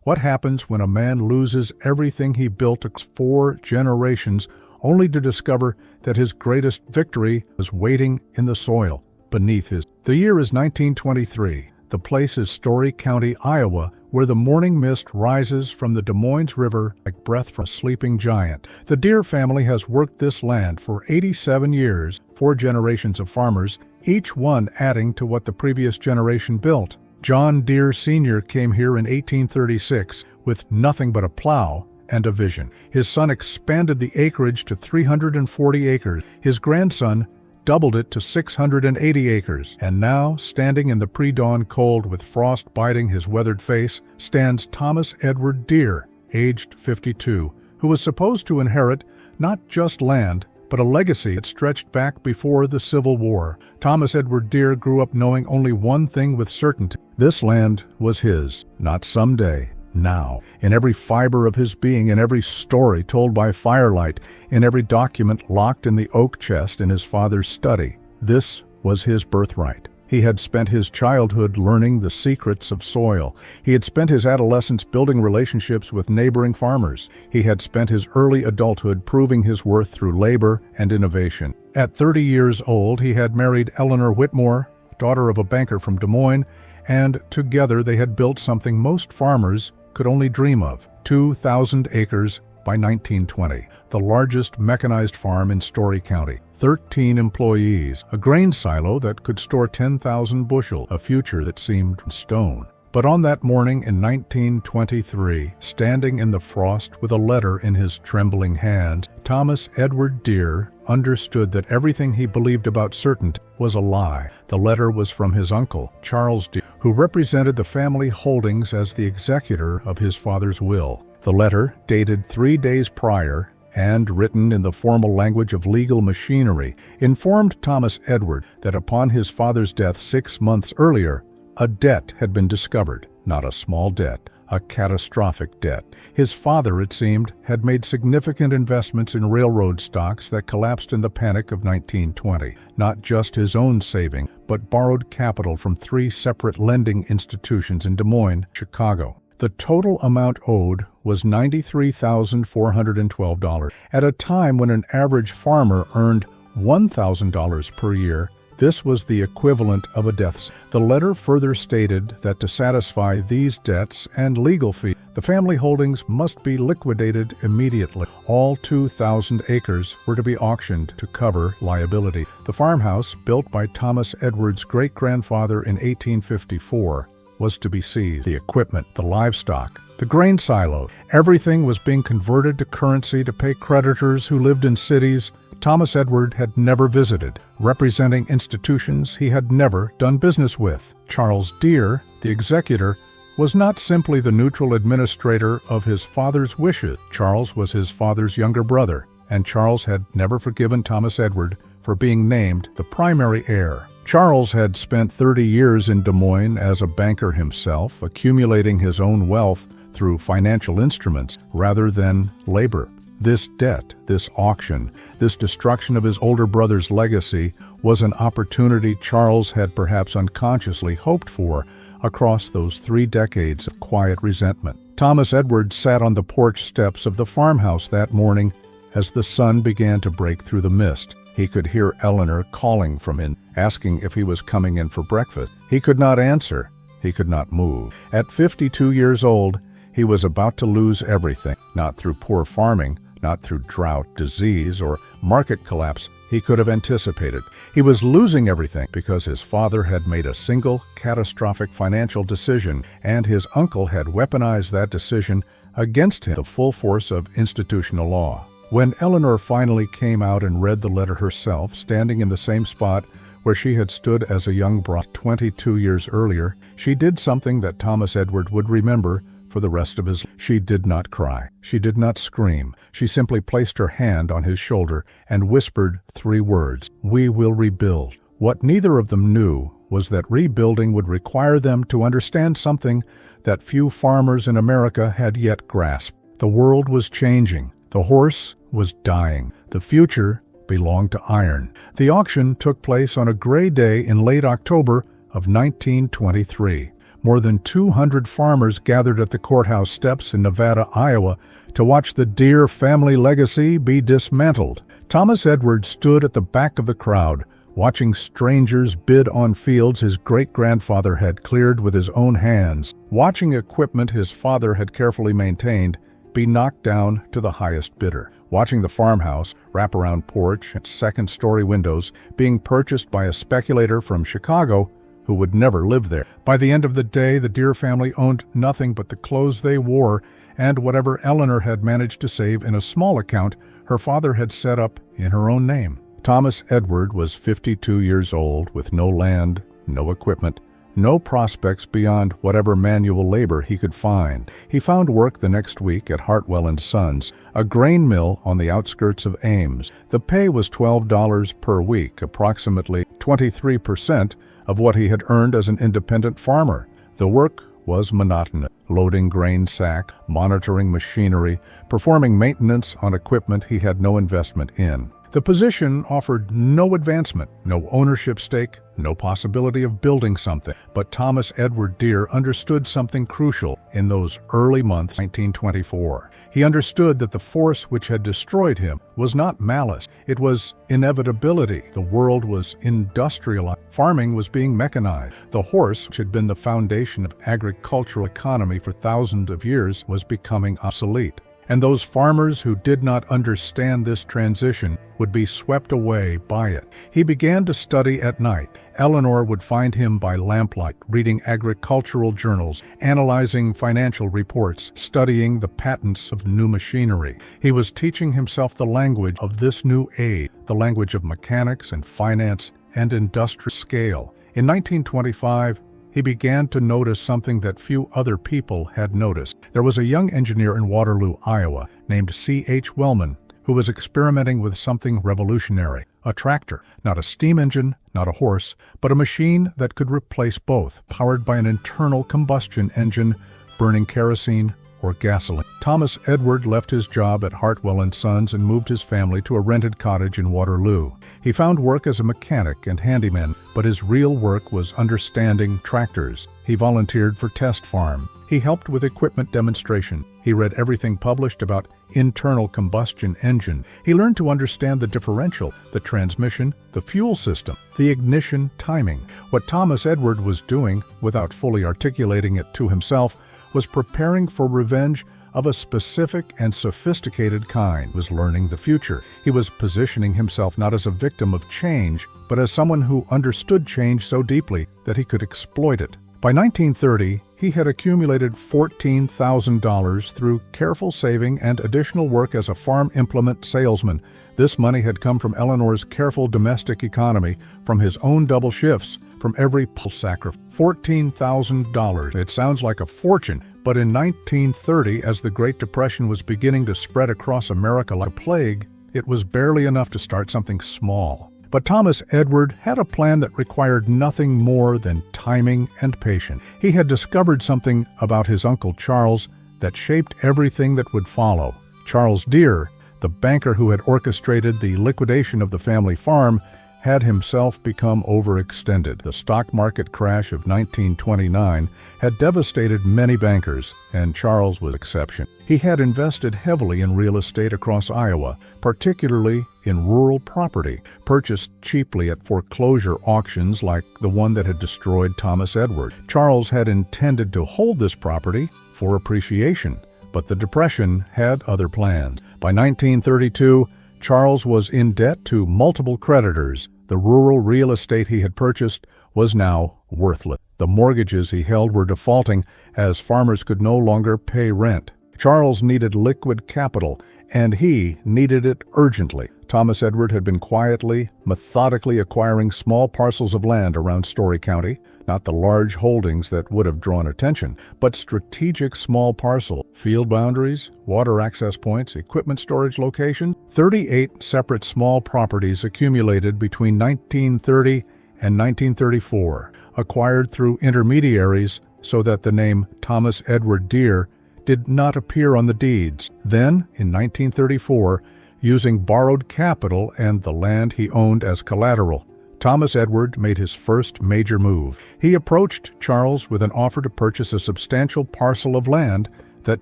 What happens when a man loses everything he built 4 generations only to discover that his greatest victory was waiting in the soil beneath his? The year is 1923. The place is Story County, Iowa, where the morning mist rises from the Des Moines River like breath from a sleeping giant. The Deere family has worked this land for 87 years, 4 generations of farmers, each one adding to what the previous generation built. John Deere Sr. came here in 1836 with nothing but a plow and a vision. His son expanded the acreage to 340 acres. His grandson doubled it to 680 acres. And now, standing in the pre-dawn cold with frost biting his weathered face, stands Thomas Edward Deere, aged 52, who was supposed to inherit not just land, but a legacy that stretched back before the Civil War. Thomas Edward Deere grew up knowing only one thing with certainty. This land was his, not someday, now. In every fiber of his being, in every story told by firelight, in every document locked in the oak chest in his father's study, this was his birthright. He had spent his childhood learning the secrets of soil. He had spent his adolescence building relationships with neighboring farmers. He had spent his early adulthood proving his worth through labor and innovation. At 30 years old, he had married Eleanor Whitmore, daughter of a banker from Des Moines, and together they had built something most farmers could only dream of: 2,000 acres by 1920, the largest mechanized farm in Story County. 13 employees, a grain silo that could store 10,000 bushels, a future that seemed stone. But on that morning in 1923, standing in the frost with a letter in his trembling hands, Thomas Edward Deere understood that everything he believed about certainty was a lie. The letter was from his uncle, Charles Deere, who represented the family holdings as the executor of his father's will. The letter, dated 3 days prior, and written in the formal language of legal machinery, informed Thomas Edward that upon his father's death 6 months earlier, a debt had been discovered. Not a small debt, a catastrophic debt. His father, it seemed, had made significant investments in railroad stocks that collapsed in the panic of 1920. Not just his own saving, but borrowed capital from 3 separate lending institutions in Des Moines, Chicago. The total amount owed was $93,412. At a time when an average farmer earned $1,000 per year, this was the equivalent of a death sentence. The letter further stated that to satisfy these debts and legal fees, the family holdings must be liquidated immediately. All 2,000 acres were to be auctioned to cover liability. The farmhouse, built by Thomas Edward's great-grandfather in 1854, was to be seized. The equipment, the livestock, the grain silo, everything was being converted to currency to pay creditors who lived in cities Thomas Edward had never visited, representing institutions he had never done business with. Charles Deere, the executor, was not simply the neutral administrator of his father's wishes. Charles was his father's younger brother, and Charles had never forgiven Thomas Edward for being named the primary heir. Charles had spent 30 years in Des Moines as a banker himself, accumulating his own wealth through financial instruments rather than labor. This debt, this auction, this destruction of his older brother's legacy was an opportunity Charles had perhaps unconsciously hoped for across those 3 decades of quiet resentment. Thomas Edward sat on the porch steps of the farmhouse that morning as the sun began to break through the mist. He could hear Eleanor calling from in, asking if he was coming in for breakfast. He could not answer. He could not move. At 52 years old, he was about to lose everything, not through poor farming, not through drought, disease, or market collapse he could have anticipated. He was losing everything because his father had made a single catastrophic financial decision, and his uncle had weaponized that decision against him, the full force of institutional law. When Eleanor finally came out and read the letter herself, standing in the same spot where she had stood as a young bride 22 years earlier, she did something that Thomas Edward would remember for the rest of his life. She did not cry. She did not scream. She simply placed her hand on his shoulder and whispered 3 words: "We will rebuild." What neither of them knew was that rebuilding would require them to understand something that few farmers in America had yet grasped. The world was changing. The horse was dying. The future belonged to iron. The auction took place on a gray day in late October of 1923. More than 200 farmers gathered at the courthouse steps in Nevada, Iowa, to watch the Deere family legacy be dismantled. Thomas Edward stood at the back of the crowd, watching strangers bid on fields his great-grandfather had cleared with his own hands, watching equipment his father had carefully maintained be knocked down to the highest bidder, watching the farmhouse, wraparound porch, and second-story windows being purchased by a speculator from Chicago who would never live there. By the end of the day, the Deere family owned nothing but the clothes they wore and whatever Eleanor had managed to save in a small account her father had set up in her own name. Thomas Edward was 52 years old, with no land, no equipment, no prospects beyond whatever manual labor he could find. He found work the next week at Hartwell & Sons, a grain mill on the outskirts of Ames. The pay was $12 per week, approximately 23% of what he had earned as an independent farmer. The work was monotonous: loading grain sack, monitoring machinery, performing maintenance on equipment he had no investment in. The position offered no advancement, no ownership stake, no possibility of building something. But Thomas Edward Deere understood something crucial in those early months, 1924. He understood that the force which had destroyed him was not malice, it was inevitability. The world was industrialized. Farming was being mechanized. The horse, which had been the foundation of agricultural economy for thousands of years, was becoming obsolete. And those farmers who did not understand this transition would be swept away by it. He began to study at night. Eleanor would find him by lamplight, reading agricultural journals, analyzing financial reports, studying the patents of new machinery. He was teaching himself the language of this new age, the language of mechanics and finance and industrial scale. In 1925, he began to notice something that few other people had noticed. There was a young engineer in Waterloo, Iowa, named C.H. Wellman, who was experimenting with something revolutionary: a tractor, not a steam engine, not a horse, but a machine that could replace both, powered by an internal combustion engine burning kerosene or gasoline. Thomas Edward left his job at Hartwell & Sons and moved his family to a rented cottage in Waterloo. He found work as a mechanic and handyman, but his real work was understanding tractors. He volunteered for Test Farm. He helped with equipment demonstration. He read everything published about internal combustion engine. He learned to understand the differential, the transmission, the fuel system, the ignition timing. What Thomas Edward was doing, without fully articulating it to himself, was preparing for revenge of a specific and sophisticated kind. He was learning the future. He was positioning himself not as a victim of change, but as someone who understood change so deeply that he could exploit it. By 1930, he had accumulated $14,000 through careful saving and additional work as a farm implement salesman. This money had come from Eleanor's careful domestic economy, from his own double shifts, from every sacrifice. $14,000. It sounds like a fortune, but in 1930, as the Great Depression was beginning to spread across America like a plague, it was barely enough to start something small. But Thomas Edward had a plan that required nothing more than timing and patience. He had discovered something about his uncle Charles that shaped everything that would follow. Charles Deere, the banker who had orchestrated the liquidation of the family farm, had himself become overextended. The stock market crash of 1929 had devastated many bankers, and Charles was an exception. He had invested heavily in real estate across Iowa, particularly in rural property, purchased cheaply at foreclosure auctions like the one that had destroyed Thomas Edward. Charles had intended to hold this property for appreciation, but the Depression had other plans. By 1932, Charles was in debt to multiple creditors. The rural real estate he had purchased was now worthless. The mortgages he held were defaulting as farmers could no longer pay rent. Charles needed liquid capital, and he needed it urgently. Thomas Edward had been quietly, methodically acquiring small parcels of land around Story County, not the large holdings that would have drawn attention, but strategic small parcels, field boundaries, water access points, equipment storage locations. 38 separate small properties accumulated between 1930 and 1934, acquired through intermediaries so that the name Thomas Edward Deere did not appear on the deeds. Then, in 1934, using borrowed capital and the land he owned as collateral, Thomas Edward made his first major move. He approached Charles with an offer to purchase a substantial parcel of land that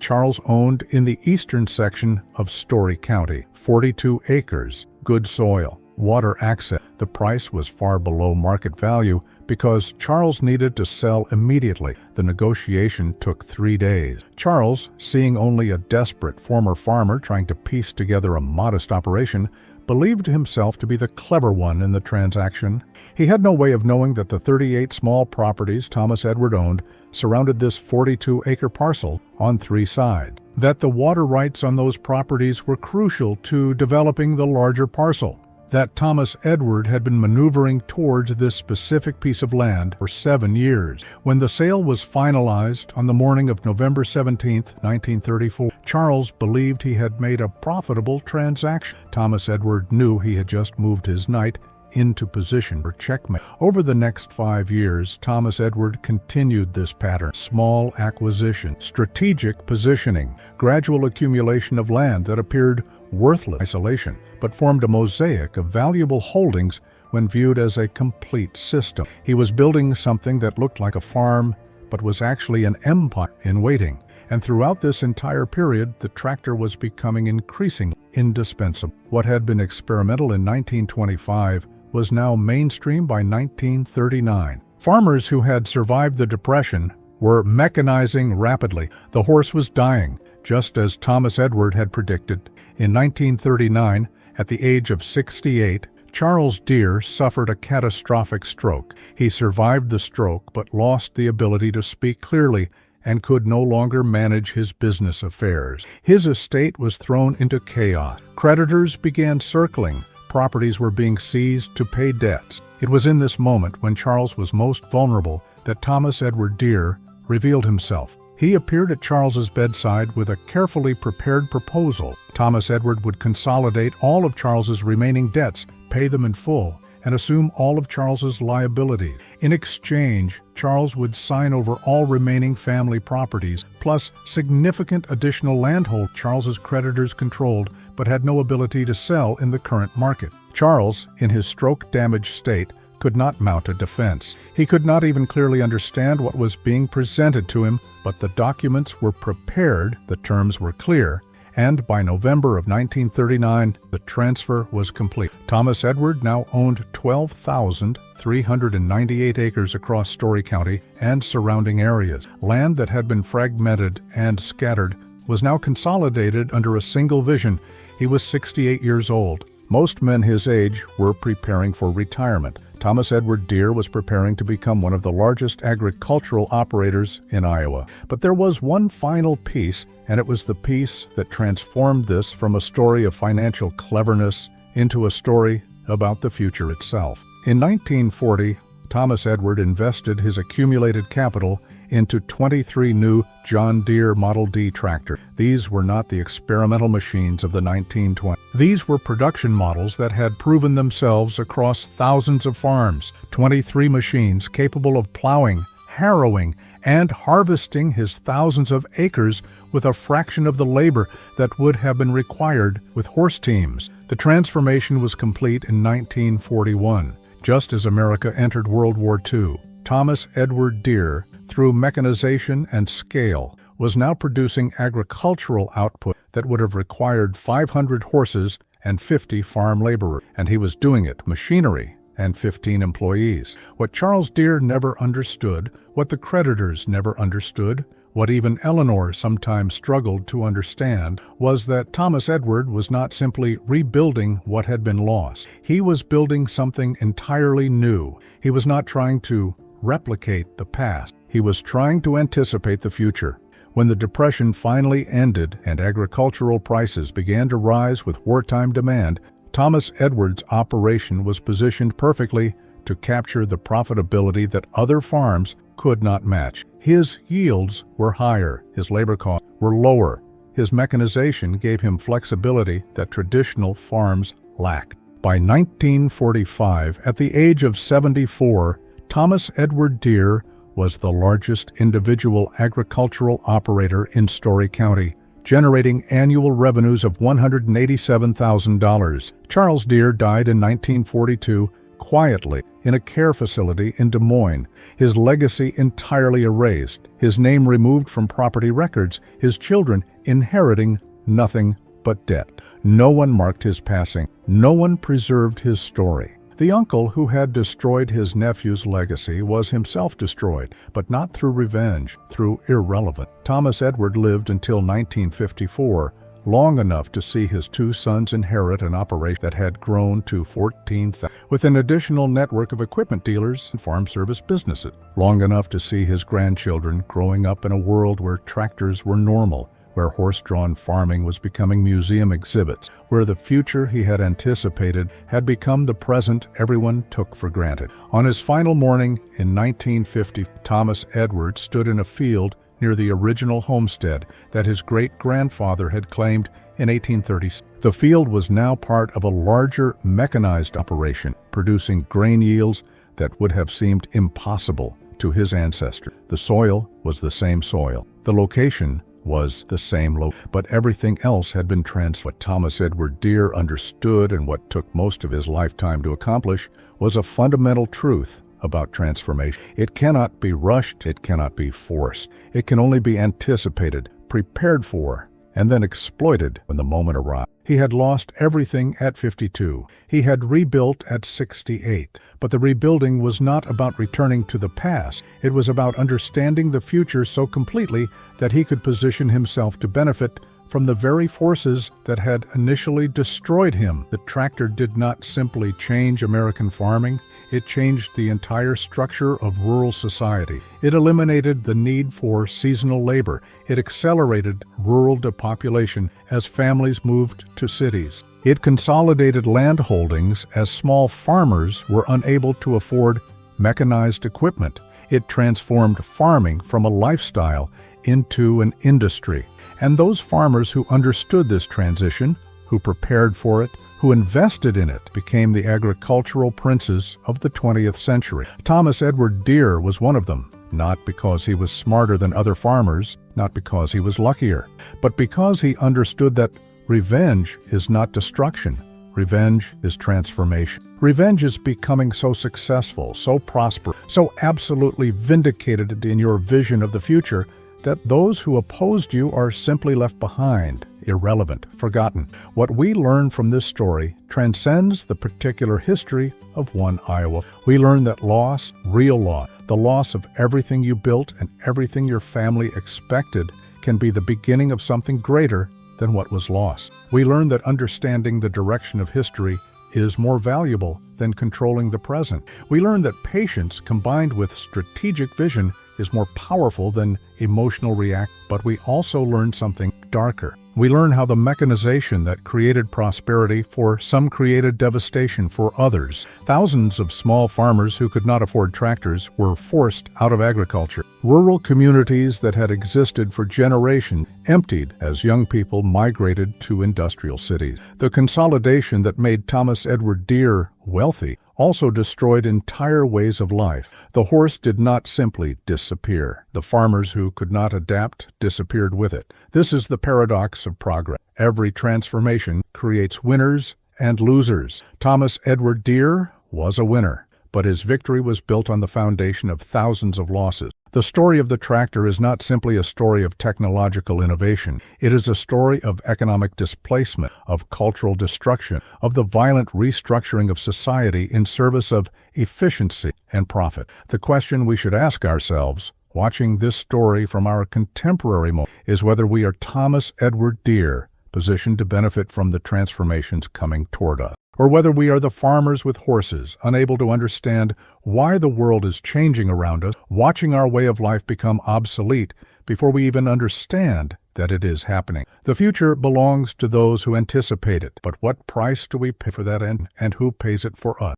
Charles owned in the eastern section of Story County, 42 acres, good soil, water access. The price was far below market value because Charles needed to sell immediately. The negotiation took 3 days. Charles, seeing only a desperate former farmer trying to piece together a modest operation, believed himself to be the clever one in the transaction. He had no way of knowing that the 38 small properties Thomas Edward owned surrounded this 42-acre parcel on 3 sides, that the water rights on those properties were crucial to developing the larger parcel, that Thomas Edward had been maneuvering towards this specific piece of land for 7 years. When the sale was finalized on the morning of November 17, 1934, Charles believed he had made a profitable transaction. Thomas Edward knew he had just moved his knight into position for checkmate. Over the next 5 years, Thomas Edward continued this pattern: small acquisition, strategic positioning, gradual accumulation of land that appeared worthless in isolation, but formed a mosaic of valuable holdings when viewed as a complete system. He was building something that looked like a farm, but was actually an empire in waiting. And throughout this entire period, the tractor was becoming increasingly indispensable. What had been experimental in 1925 was now mainstream by 1939. Farmers who had survived the Depression were mechanizing rapidly. The horse was dying, just as Thomas Edward had predicted. In 1939, at the age of 68, Charles Deere suffered a catastrophic stroke. He survived the stroke but lost the ability to speak clearly and could no longer manage his business affairs. His estate was thrown into chaos. Creditors began circling. Properties were being seized to pay debts. It was in this moment, when Charles was most vulnerable, that Thomas Edward Deere revealed himself. He appeared at Charles's bedside with a carefully prepared proposal. Thomas Edward would consolidate all of Charles's remaining debts, pay them in full, and assume all of Charles's liabilities. In exchange, Charles would sign over all remaining family properties, plus significant additional landhold Charles's creditors controlled but had no ability to sell in the current market. Charles, in his stroke-damaged state, could not mount a defense. He could not even clearly understand what was being presented to him, but the documents were prepared, the terms were clear, and by November of 1939, the transfer was complete. Thomas Edward now owned 12,398 acres across Story County and surrounding areas. Land that had been fragmented and scattered was now consolidated under a single vision. He was 68 years old. Most men his age were preparing for retirement. Thomas Edward Deere was preparing to become one of the largest agricultural operators in Iowa. But there was one final piece, and it was the piece that transformed this from a story of financial cleverness into a story about the future itself. In 1940, Thomas Edward invested his accumulated capital into 23 new John Deere Model D tractors. These were not the experimental machines of the 1920s. These were production models that had proven themselves across thousands of farms. 23 machines capable of plowing, harrowing, and harvesting his thousands of acres with a fraction of the labor that would have been required with horse teams. The transformation was complete in 1941, just as America entered World War II. Thomas Edward Deere, through mechanization and scale, was now producing agricultural output that would have required 500 horses and 50 farm laborers, and he was doing it with machinery and 15 employees. What Charles Deere never understood, what the creditors never understood, what even Eleanor sometimes struggled to understand, was that Thomas Edward was not simply rebuilding what had been lost. He was building something entirely new. He was not trying to replicate the past. He was trying to anticipate the future. When the Depression finally ended and agricultural prices began to rise with wartime demand, Thomas Edward's operation was positioned perfectly to capture the profitability that other farms could not match. His yields were higher, his labor costs were lower. His mechanization gave him flexibility that traditional farms lacked. By 1945, at the age of 74, Thomas Edward Deere was the largest individual agricultural operator in Story County, generating annual revenues of $187,000. Charles Deere died in 1942, quietly in a care facility in Des Moines, his legacy entirely erased, his name removed from property records, his children inheriting nothing but debt. No one marked his passing. No one preserved his story. The uncle who had destroyed his nephew's legacy was himself destroyed, but not through revenge, through irrelevance. Thomas Edward lived until 1954, long enough to see his two sons inherit an operation that had grown to 14,000, with an additional network of equipment dealers and farm service businesses. Long enough to see his grandchildren growing up in a world where tractors were normal, where horse-drawn farming was becoming museum exhibits, where the future he had anticipated had become the present everyone took for granted. On his final morning in 1950, Thomas Edward stood in a field near the original homestead that his great-grandfather had claimed in 1836. The field was now part of a larger mechanized operation, producing grain yields that would have seemed impossible to his ancestors. The soil was the same soil. The location was the same but everything else had been transferred. What Thomas Edward Deere understood, and what took most of his lifetime to accomplish, was a fundamental truth about transformation. It cannot be rushed, it cannot be forced. It can only be anticipated, prepared for, and then exploited when the moment arrived. He had lost everything at 52. He had rebuilt at 68. But the rebuilding was not about returning to the past. It was about understanding the future so completely that he could position himself to benefit from the very forces that had initially destroyed him. The tractor did not simply change American farming. It changed the entire structure of rural society. It eliminated the need for seasonal labor. It accelerated rural depopulation as families moved to cities. It consolidated land holdings as small farmers were unable to afford mechanized equipment. It transformed farming from a lifestyle into an industry. And those farmers who understood this transition, who prepared for it, who invested in it, became the agricultural princes of the 20th century. Thomas Edward Deere was one of them, not because he was smarter than other farmers, not because he was luckier, but because he understood that revenge is not destruction. Revenge is transformation. Revenge is becoming so successful, so prosperous, so absolutely vindicated in your vision of the future that those who opposed you are simply left behind, irrelevant, forgotten. What we learn from this story transcends the particular history of one Iowa. We learn that loss, real loss, the loss of everything you built and everything your family expected, can be the beginning of something greater than what was lost. We learn that understanding the direction of history is more valuable than controlling the present. We learn that patience combined with strategic vision is more powerful than emotional react, but we also learn something darker. We learn how the mechanization that created prosperity for some created devastation for others. Thousands of small farmers who could not afford tractors were forced out of agriculture. Rural communities that had existed for generations emptied as young people migrated to industrial cities. The consolidation that made Thomas Edward Deere wealthy also destroyed entire ways of life. The horse did not simply disappear. The farmers who could not adapt disappeared with it. This is the paradox of progress. Every transformation creates winners and losers. Thomas Edward Deere was a winner, but his victory was built on the foundation of thousands of losses. The story of the tractor is not simply a story of technological innovation. It is a story of economic displacement, of cultural destruction, of the violent restructuring of society in service of efficiency and profit. The question we should ask ourselves, watching this story from our contemporary moment, is whether we are Thomas Edward Deere, positioned to benefit from the transformations coming toward us, or whether we are the farmers with horses, unable to understand why the world is changing around us, watching our way of life become obsolete before we even understand that it is happening. The future belongs to those who anticipate it, but what price do we pay for that end, and who pays it for us?